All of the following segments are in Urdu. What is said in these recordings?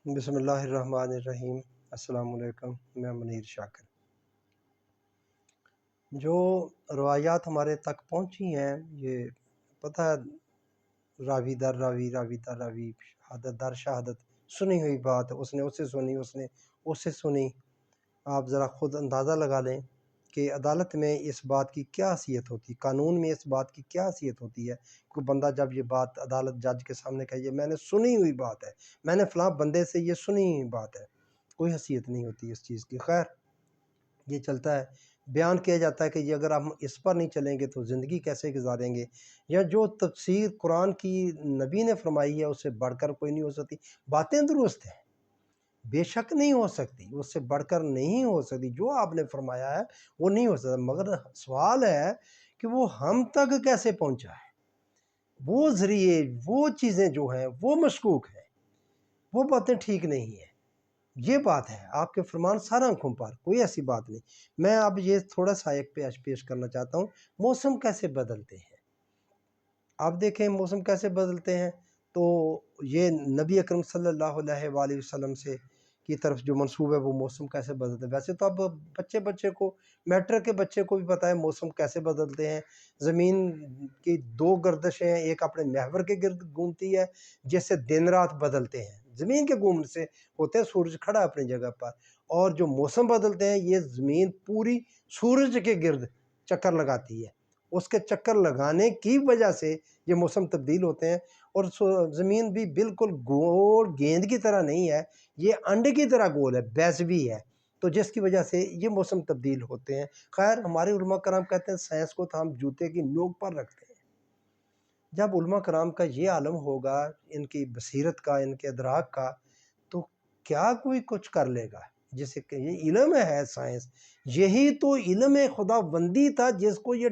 بسم اللہ الرحمن الرحیم۔ السلام علیکم، میں منیر شاکر۔ جو روایات ہمارے تک پہنچی ہیں، یہ پتہ ہے راوی در راوی، راوی در راوی، شہادت در شہادت سنی ہوئی بات ہے۔ اس نے اس سے سنی، اس نے اس سے سنی۔ آپ ذرا خود اندازہ لگا لیں کہ عدالت میں اس بات کی کیا حیثیت ہوتی ہے، قانون میں اس بات کی کیا حیثیت ہوتی ہے۔ کوئی بندہ جب یہ بات عدالت جج کے سامنے کہے یہ میں نے سنی ہوئی بات ہے، میں نے فلاں بندے سے یہ سنی ہوئی بات ہے، کوئی حیثیت نہیں ہوتی اس چیز کی۔ خیر یہ چلتا ہے، بیان کیا جاتا ہے کہ یہ اگر ہم اس پر نہیں چلیں گے تو زندگی کیسے گزاریں گے، یا جو تفسیر قرآن کی نبی نے فرمائی ہے اس سے بڑھ کر کوئی نہیں ہو سکتی۔ باتیں درست ہیں، بے شک نہیں ہو سکتی، اس سے بڑھ کر نہیں ہو سکتی، جو آپ نے فرمایا ہے وہ نہیں ہو سکتا، مگر سوال ہے کہ وہ ہم تک کیسے پہنچا ہے۔ وہ ذریعے، وہ چیزیں جو ہیں وہ مشکوک ہیں، وہ باتیں ٹھیک نہیں ہیں۔ یہ بات ہے، آپ کے فرمان سارا آنکھوں پر، کوئی ایسی بات نہیں۔ میں اب یہ تھوڑا سا ایک پیش کرنا چاہتا ہوں، موسم کیسے بدلتے ہیں۔ آپ دیکھیں موسم کیسے بدلتے ہیں، تو یہ نبی اکرم صلی اللہ علیہ وآلہ وسلم سے کی طرف جو منسوب ہے وہ موسم کیسے بدلتے ہیں۔ ویسے تو اب بچے کو، میٹرک کے بچے کو بھی پتہ ہے موسم کیسے بدلتے ہیں۔ زمین کی دو گردشیں ہیں، ایک اپنے محور کے گرد گھومتی ہے جس سے دن رات بدلتے ہیں، زمین کے گھومنے سے ہوتے ہیں، سورج کھڑا ہے اپنی جگہ پر، اور جو موسم بدلتے ہیں یہ زمین پوری سورج کے گرد چکر لگاتی ہے، اس کے چکر لگانے کی وجہ سے یہ موسم تبدیل ہوتے ہیں۔ اور زمین بھی بالکل گول گیند کی طرح نہیں ہے، یہ انڈے کی طرح گول ہے، بیضوی ہے، تو جس کی وجہ سے یہ موسم تبدیل ہوتے ہیں۔ خیر ہمارے علماء کرام کہتے ہیں سائنس کو تو ہم جوتے کی نوک پر رکھتے ہیں۔ جب علماء کرام کا یہ عالم ہوگا، ان کی بصیرت کا، ان کے ادراک کا، تو کیا کوئی کچھ کر لے گا، جسے کہ یہ علم ہے سائنس، یہی تو علم خدا بندی تھا جس کو یہ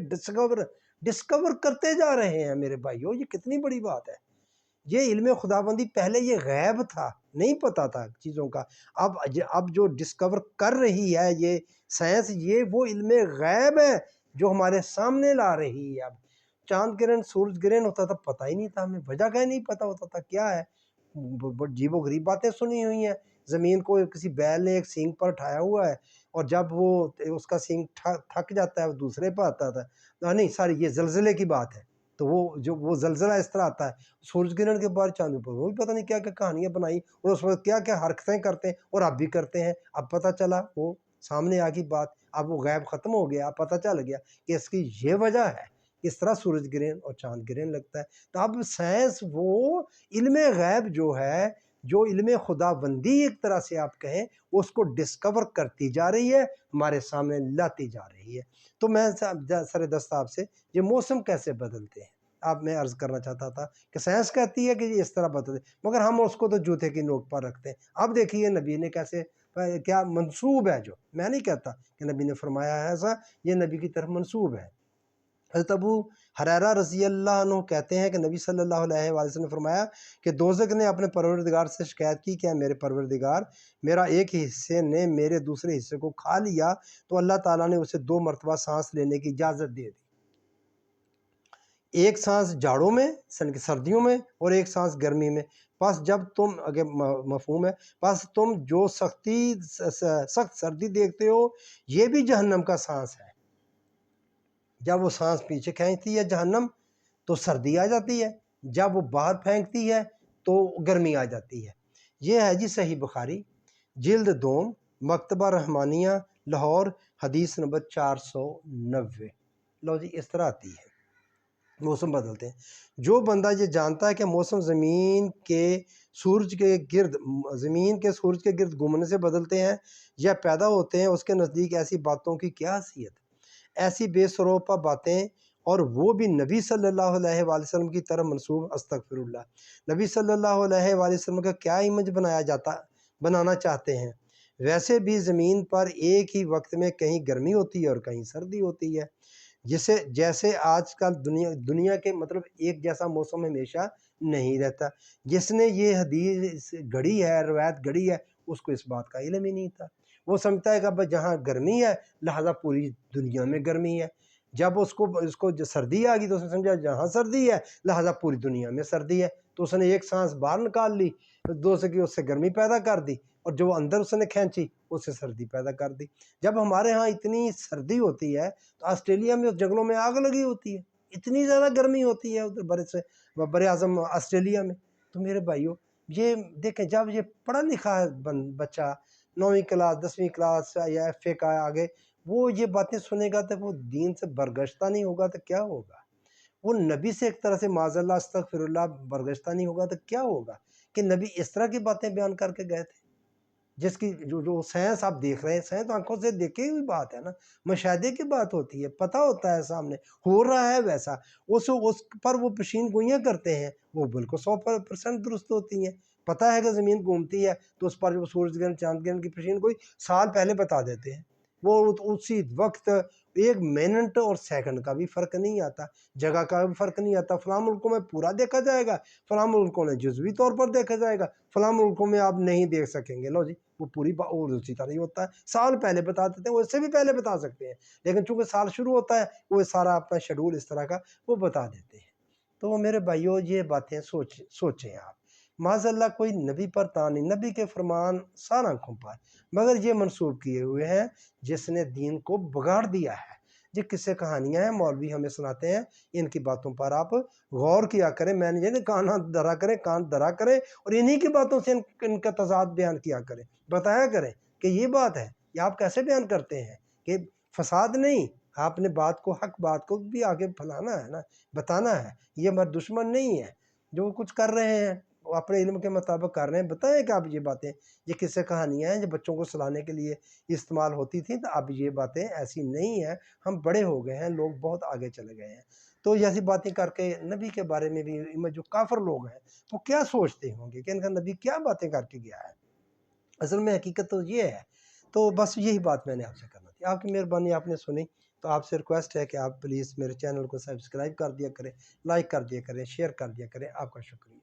ڈسکور کرتے جا رہے ہیں میرے بھائیو۔ یہ کتنی بڑی بات ہے، یہ علم خدا بندی، پہلے یہ غیب تھا، نہیں پتا تھا چیزوں کا، اب جو ڈسکور کر رہی ہے یہ سائنس، یہ وہ علم غیب ہے جو ہمارے سامنے لا رہی ہے۔ اب چاند گرہن، سورج گرہن ہوتا تھا، پتہ ہی نہیں تھا ہمیں، وجہ کا ہی نہیں پتہ ہوتا تھا کیا ہے، عجیب و غریب باتیں سنی ہوئی ہیں۔ زمین کو کسی بیل نے ایک سینگ پر اٹھایا ہوا ہے، اور جب وہ اس کا سینگ تھک جاتا ہے وہ دوسرے پہ آتا تھا، نہیں ساری یہ زلزلے کی بات ہے، تو وہ زلزلہ اس طرح آتا ہے، سورج گرہن کے بعد چاند پر، وہ بھی پتہ نہیں کیا کیا کہانیاں بنائی، اور اس وقت کیا کیا حرکتیں کرتے ہیں، اور اب بھی کرتے ہیں۔ اب پتہ چلا، وہ سامنے آ گئی بات، اب وہ غیب ختم ہو گیا، اب پتہ چل گیا کہ اس کی یہ وجہ ہے، اس طرح سورج گرہن اور چاند گرہن لگتا ہے۔ تو اب سائنس وہ علم غیب جو ہے، جو علم خدا بندی ایک طرح سے آپ کہیں، اس کو ڈسکور کرتی جا رہی ہے، ہمارے سامنے لاتی جا رہی ہے۔ تو میں سر دست آپ سے یہ موسم کیسے بدلتے ہیں آپ میں عرض کرنا چاہتا تھا کہ سائنس کہتی ہے کہ یہ اس طرح بدلتے، مگر ہم اس کو تو جوتے کی نوک پر رکھتے ہیں۔ اب دیکھیے نبی نے کیسے، کیا منسوب ہے، جو میں نہیں کہتا کہ نبی نے فرمایا ہے ایسا، یہ نبی کی طرف منسوب ہے۔ حضرت ابو ہریرہ رضی اللہ عنہ کہتے ہیں کہ نبی صلی اللہ علیہ وآلہ وسلم نے فرمایا کہ دوزخ نے اپنے پروردگار سے شکایت کی کہ میرے پروردگار، میرا ایک حصے نے میرے دوسرے حصے کو کھا لیا، تو اللہ تعالیٰ نے اسے 2 مرتبہ سانس لینے کی اجازت دے دی، ایک سانس جاڑوں میں سردیوں میں، اور ایک سانس گرمی میں۔ پس جب تم، اگر مفہوم ہے، پس تم جو سخت سردی دیکھتے ہو یہ بھی جہنم کا سانس ہے۔ جب وہ سانس پیچھے کھینچتی ہے جہنم تو سردی آ جاتی ہے، جب وہ باہر پھینکتی ہے تو گرمی آ جاتی ہے۔ یہ ہے جی صحیح بخاری، جلد 2، مکتبہ رحمانیہ، لاہور، حدیث نمبر 490۔ لو جی اس طرح آتی ہے، موسم بدلتے ہیں۔ جو بندہ یہ جانتا ہے کہ موسم زمین کے سورج کے گرد گھومنے سے بدلتے ہیں یا پیدا ہوتے ہیں، اس کے نزدیک ایسی باتوں کی کیا حیثیت، ایسی بے سروپا باتیں، اور وہ بھی نبی صلی اللہ علیہ وآلہ وسلم کی طرف منسوب، استغفر اللہ۔ نبی صلی اللہ علیہ وآلہ وسلم کا کیا امیج بنانا چاہتے ہیں۔ ویسے بھی زمین پر ایک ہی وقت میں کہیں گرمی ہوتی ہے اور کہیں سردی ہوتی ہے، جیسے آج کل دنیا کے مطلب ایک جیسا موسم ہمیشہ نہیں رہتا۔ جس نے یہ حدیث گھڑی ہے، روایت گھڑی ہے، اس کو اس بات کا علم ہی نہیں تھا۔ وہ سمجھتا ہے کہ جہاں گرمی ہے لہذا پوری دنیا میں گرمی ہے، جب اس کو جو سردی آ گئی تو اس نے سمجھا جہاں سردی ہے لہذا پوری دنیا میں سردی ہے۔ تو اس نے ایک سانس باہر نکال لی، دوسرے کی اس سے گرمی پیدا کر دی، اور جو اندر اس نے کھینچی اس سے سردی پیدا کر دی۔ جب ہمارے ہاں اتنی سردی ہوتی ہے تو آسٹریلیا میں اس جنگلوں میں آگ لگی ہوتی ہے، اتنی زیادہ گرمی ہوتی ہے ادھر بر اعظم آسٹریلیا میں۔ تو میرے بھائیوں یہ دیکھیں، جب یہ پڑھا لکھا بچہ 9ویں کلاس 10ویں کلاس یا ایف اے کا آگے وہ یہ باتیں سنے گا تو وہ دین سے برگشتہ نہیں ہوگا تو کیا ہوگا؟ وہ نبی سے ایک طرح سے معاذ اللہ استغفر اللہ برگشتہ نہیں ہوگا تو کیا ہوگا؟ کہ نبی اس طرح کی باتیں بیان کر کے گئے تھے، جس کی جو سائنس آپ دیکھ رہے ہیں، سائنس آنکھوں سے دیکھی ہوئی بات ہے نا، مشاہدے کی بات ہوتی ہے، پتہ ہوتا ہے سامنے ہو رہا ہے ویسا، اس پر وہ پیشین گوئیاں کرتے ہیں، وہ بالکل 100% درست ہوتی ہیں۔ پتہ ہے کہ زمین گھومتی ہے تو اس پر جو سورج گرہن چاند گرہن کی پیشین گوئی سال پہلے بتا دیتے ہیں، وہ اسی وقت ایک منٹ اور سیکنڈ کا بھی فرق نہیں آتا، جگہ کا بھی فرق نہیں آتا۔ فلاں ملکوں میں پورا دیکھا جائے گا، فلاں ملکوں میں جزوی طور پر دیکھا جائے گا، فلاں ملکوں میں آپ نہیں دیکھ سکیں گے۔ لو جی، وہ پوری اور اسی طرح ہی ہوتا ہے، سال پہلے بتا دیتے ہیں، وہ اس سے بھی پہلے بتا سکتے ہیں، لیکن چونکہ سال شروع ہوتا ہے وہ سارا اپنا شیڈول اس طرح کا وہ بتا دیتے ہیں۔ تو میرے بھائیوں یہ باتیں سوچیں آپ، معاذ اللہ کوئی نبی پر نہیں، نبی کے فرمان سار آنکھوں پر، مگر یہ منسوب کیے ہوئے ہیں جس نے دین کو بگاڑ دیا ہے۔ یہ قصے کہانیاں ہیں، مولوی ہمیں سناتے ہیں، ان کی باتوں پر آپ غور کیا کریں، میں نے کان درا کریں اور انہی کی باتوں سے ان کا تضاد بیان کیا کریں، بتایا کریں کہ یہ بات ہے، یہ آپ کیسے بیان کرتے ہیں کہ فساد نہیں، آپ نے بات کو حق بات کو بھی آگے پھیلانا ہے نا، بتانا ہے، یہ ہمارے دشمن نہیں ہے جو کچھ کر رہے ہیں وہ اپنے علم کے مطابق کر رہے ہیں، بتائیں کہ آپ یہ باتیں، یہ قصے کہانیاں ہیں جو بچوں کو سلانے کے لیے استعمال ہوتی تھیں، تو اب یہ باتیں ایسی نہیں ہیں، ہم بڑے ہو گئے ہیں، لوگ بہت آگے چلے گئے ہیں، تو ایسی باتیں کر کے نبی کے بارے میں بھی جو کافر لوگ ہیں وہ کیا سوچتے ہوں گے کہ ان کا نبی کیا باتیں کر کے گیا ہے؟ اصل میں حقیقت تو یہ ہے۔ تو بس یہی بات میں نے آپ سے کرنا تھی، آپ کی مہربانی آپ نے سنی، تو آپ سے ریکویسٹ ہے کہ آپ پلیز میرے چینل کو سبسکرائب کر دیا کریں، لائک کر دیا کریں، شیئر کر دیا کریں، آپ کا شکریہ۔